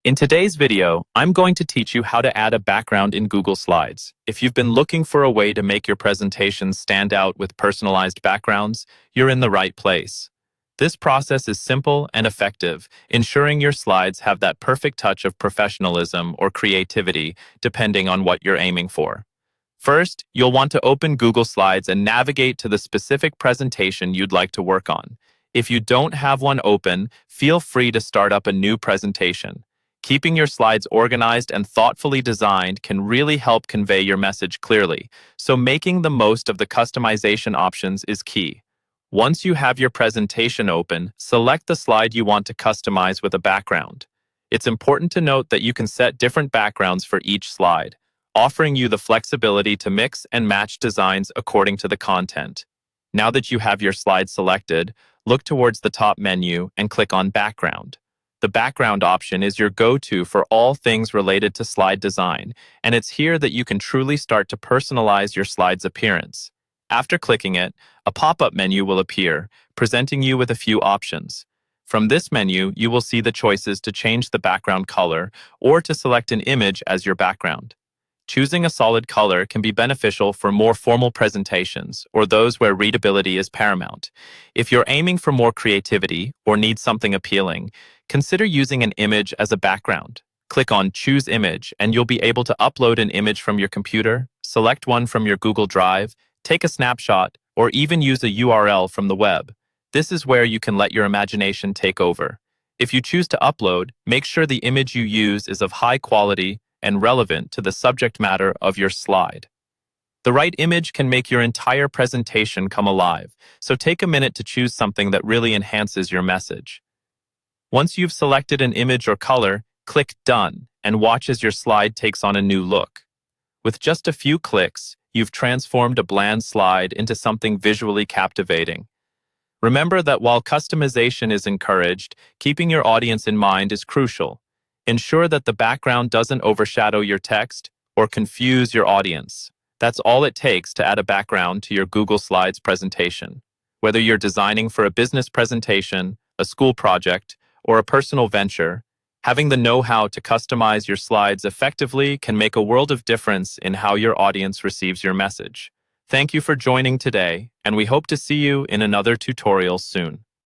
In today's video, I'm going to teach you how to add a background in Google Slides. If you've been looking for a way to make your presentations stand out with personalized backgrounds, you're in the right place. This process is simple and effective, ensuring your slides have that perfect touch of professionalism or creativity, depending on what you're aiming for. First, you'll want to open Google Slides and navigate to the specific presentation you'd like to work on. If you don't have one open, feel free to start up a new presentation. Keeping your slides organized and thoughtfully designed can really help convey your message clearly, so making the most of the customization options is key. Once you have your presentation open, select the slide you want to customize with a background. It's important to note that you can set different backgrounds for each slide, offering you the flexibility to mix and match designs according to the content. Now that you have your slide selected, look towards the top menu and click on Background. The background option is your go-to for all things related to slide design, and it's here that you can truly start to personalize your slide's appearance. After clicking it, a pop-up menu will appear, presenting you with a few options. From this menu, you will see the choices to change the background color or to select an image as your background. Choosing a solid color can be beneficial for more formal presentations or those where readability is paramount. If you're aiming for more creativity or need something appealing, consider using an image as a background. Click on Choose Image and you'll be able to upload an image from your computer, select one from your Google Drive, take a snapshot, or even use a URL from the web. This is where you can let your imagination take over. If you choose to upload, make sure the image you use is of high quality and relevant to the subject matter of your slide. The right image can make your entire presentation come alive, so take a minute to choose something that really enhances your message. Once you've selected an image or color, click Done and watch as your slide takes on a new look. With just a few clicks, you've transformed a bland slide into something visually captivating. Remember that while customization is encouraged, keeping your audience in mind is crucial. Ensure that the background doesn't overshadow your text or confuse your audience. That's all it takes to add a background to your Google Slides presentation. Whether you're designing for a business presentation, a school project, or a personal venture, having the know-how to customize your slides effectively can make a world of difference in how your audience receives your message. Thank you for joining today, and we hope to see you in another tutorial soon.